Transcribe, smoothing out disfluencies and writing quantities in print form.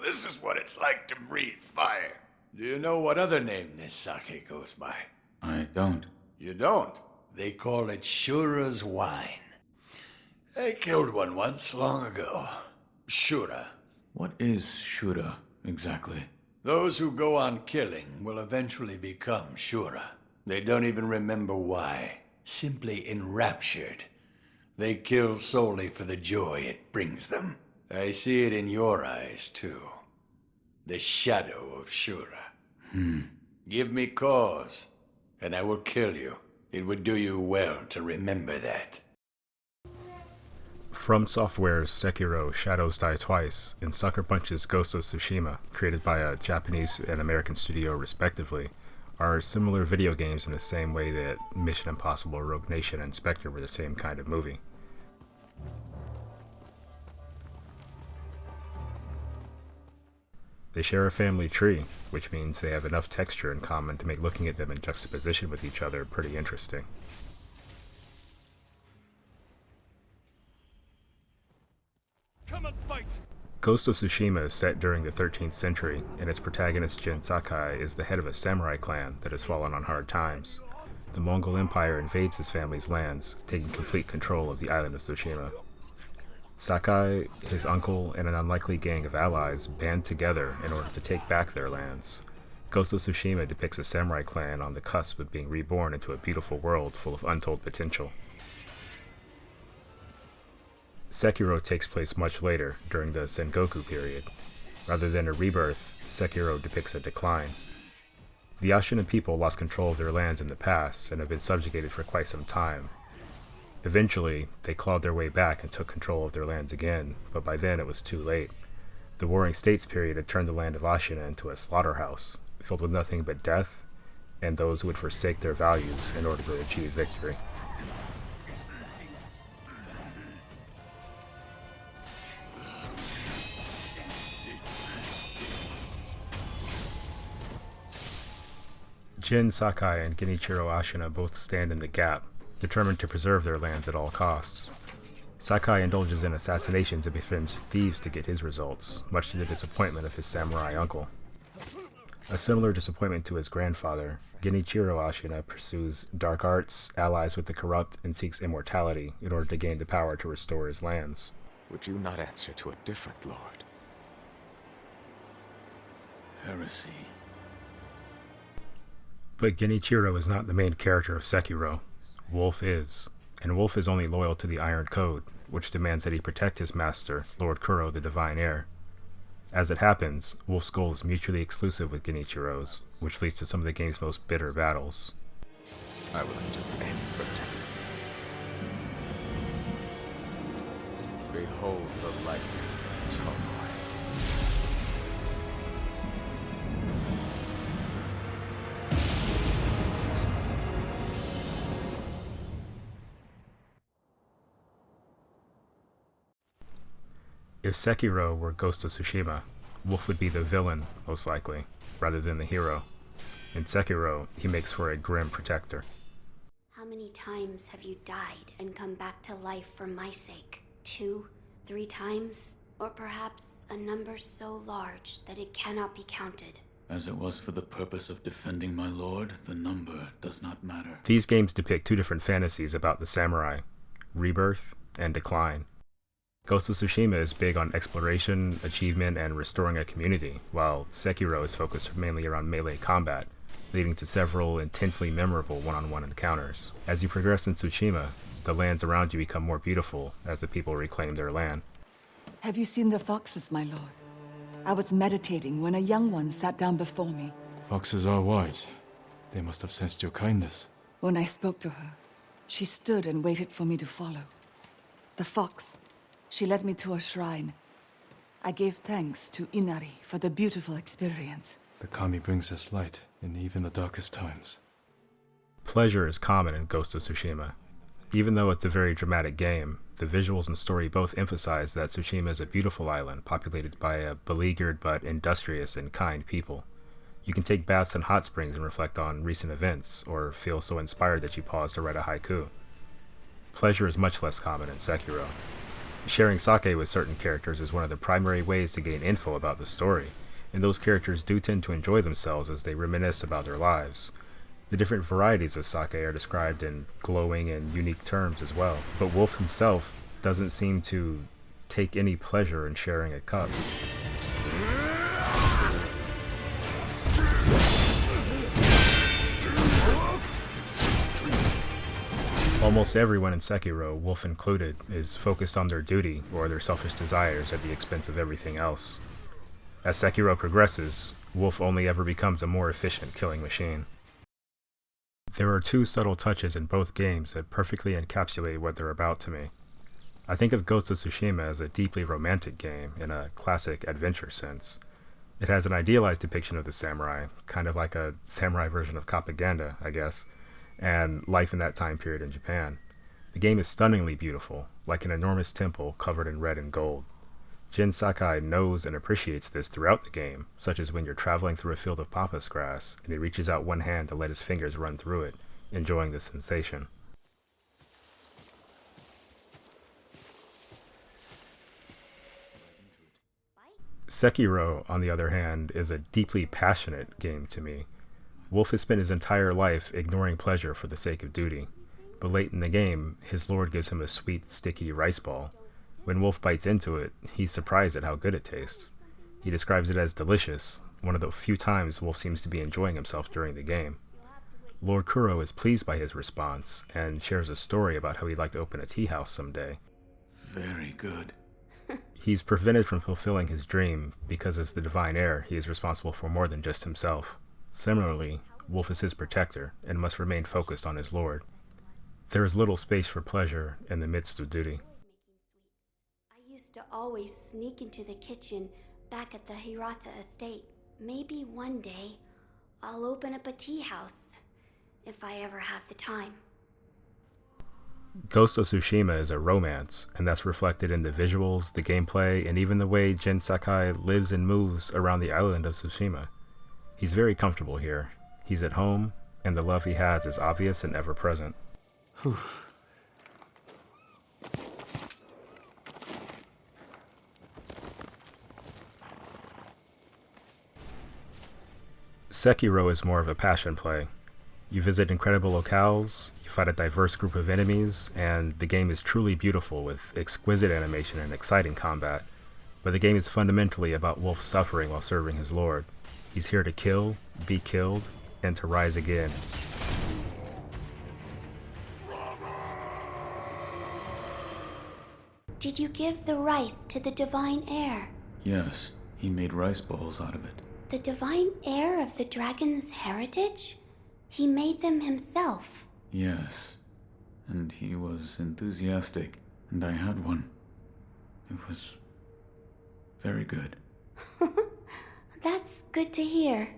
this is what it's like to breathe fire. Do you know what other name this sake goes by? I don't. You don't? They call it Shura's wine. I killed one once long ago. Shura. What is Shura, exactly? Those who go on killing will eventually become Shura. They don't even remember why. Simply enraptured. They kill solely for the joy it brings them. I see it in your eyes, too. The shadow of Shura. Give me cause, and I will kill you. It would do you well to remember that. FromSoftware's Sekiro Shadows Die Twice and Sucker Punch's Ghost of Tsushima, created by a Japanese and American studio respectively, are similar video games in the same way that Mission Impossible, Rogue Nation, and Spectre were the same kind of movie. They share a family tree, which means they have enough texture in common to make looking at them in juxtaposition with each other pretty interesting. Come and fight! Ghost of Tsushima is set during the 13th century, and its protagonist Jin Sakai is the head of a samurai clan that has fallen on hard times. The Mongol Empire invades his family's lands, taking complete control of the island of Tsushima. Sakai, his uncle, and an unlikely gang of allies band together in order to take back their lands. Ghost of Tsushima depicts a samurai clan on the cusp of being reborn into a beautiful world full of untold potential. Sekiro takes place much later, during the Sengoku period. Rather than a rebirth, Sekiro depicts a decline. The Ashina people lost control of their lands in the past and have been subjugated for quite some time. Eventually, they clawed their way back and took control of their lands again, but by then it was too late. The Warring States period had turned the land of Ashina into a slaughterhouse, filled with nothing but death, and those who would forsake their values in order to achieve victory. Jin Sakai and Genichiro Ashina both stand in the gap, determined to preserve their lands at all costs. Sakai indulges in assassinations and befriends thieves to get his results, much to the disappointment of his samurai uncle. A similar disappointment to his grandfather, Genichiro Ashina pursues dark arts, allies with the corrupt, and seeks immortality in order to gain the power to restore his lands. Would you not answer to a different lord? Heresy. But Genichiro is not the main character of Sekiro. Wolf is, and Wolf is only loyal to the Iron Code, which demands that he protect his master, Lord Kuro the Divine Heir. As it happens, Wolf's goal is mutually exclusive with Genichiro's, which leads to some of the game's most bitter battles. I will endure any burden. Behold the lightning of Tomoe. If Sekiro were Ghost of Tsushima, Wolf would be the villain, most likely, rather than the hero. In Sekiro, he makes for a grim protector. How many times have you died and come back to life for my sake? 2, 3 times? Or perhaps a number so large that it cannot be counted? As it was for the purpose of defending my lord, the number does not matter. These games depict two different fantasies about the samurai, rebirth and decline. Ghost of Tsushima is big on exploration, achievement, and restoring a community, while Sekiro is focused mainly around melee combat, leading to several intensely memorable one-on-one encounters. As you progress in Tsushima, the lands around you become more beautiful as the people reclaim their land. Have you seen the foxes, my lord? I was meditating when a young one sat down before me. Foxes are wise. They must have sensed your kindness. When I spoke to her, she stood and waited for me to follow. The fox, she led me to a shrine. I gave thanks to Inari for the beautiful experience. The kami brings us light in even the darkest times. Pleasure is common in Ghost of Tsushima. Even though it's a very dramatic game, the visuals and story both emphasize that Tsushima is a beautiful island populated by a beleaguered but industrious and kind people. You can take baths in hot springs and reflect on recent events, or feel so inspired that you pause to write a haiku. Pleasure is much less common in Sekiro. Sharing sake with certain characters is one of the primary ways to gain info about the story, and those characters do tend to enjoy themselves as they reminisce about their lives. The different varieties of sake are described in glowing and unique terms as well, but Wolf himself doesn't seem to take any pleasure in sharing a cup. Almost everyone in Sekiro, Wolf included, is focused on their duty or their selfish desires at the expense of everything else. As Sekiro progresses, Wolf only ever becomes a more efficient killing machine. There are two subtle touches in both games that perfectly encapsulate what they're about to me. I think of Ghost of Tsushima as a deeply romantic game in a classic adventure sense. It has an idealized depiction of the samurai, kind of like a samurai version of propaganda, I guess, and life in that time period in Japan. The game is stunningly beautiful, like an enormous temple covered in red and gold. Jin Sakai knows and appreciates this throughout the game, such as when you're traveling through a field of pampas grass, and he reaches out one hand to let his fingers run through it, enjoying the sensation. Sekiro, on the other hand, is a deeply passionate game to me. Wolf has spent his entire life ignoring pleasure for the sake of duty, but late in the game, his lord gives him a sweet, sticky rice ball. When Wolf bites into it, he's surprised at how good it tastes. He describes it as delicious, one of the few times Wolf seems to be enjoying himself during the game. Lord Kuro is pleased by his response, and shares a story about how he'd like to open a tea house someday. Very good. He's prevented from fulfilling his dream because as the divine heir, he is responsible for more than just himself. Similarly, Wolf is his protector and must remain focused on his lord. There is little space for pleasure in the midst of duty. I used to always sneak into the kitchen back at the Hirata estate. Maybe one day I'll open up a tea house, if I ever have the time. Ghost of Tsushima is a romance, and that's reflected in the visuals, the gameplay, and even the way Jin Sakai lives and moves around the island of Tsushima. He's very comfortable here. He's at home, and the love he has is obvious and ever-present. Sekiro is more of a passion play. You visit incredible locales, you fight a diverse group of enemies, and the game is truly beautiful with exquisite animation and exciting combat. But the game is fundamentally about Wolf suffering while serving his lord. He's here to kill, be killed, and to rise again. Did you give the rice to the divine heir? Yes, he made rice balls out of it. The divine heir of the dragon's heritage? He made them himself. Yes, and he was enthusiastic, and I had one. It was very good. That's good to hear.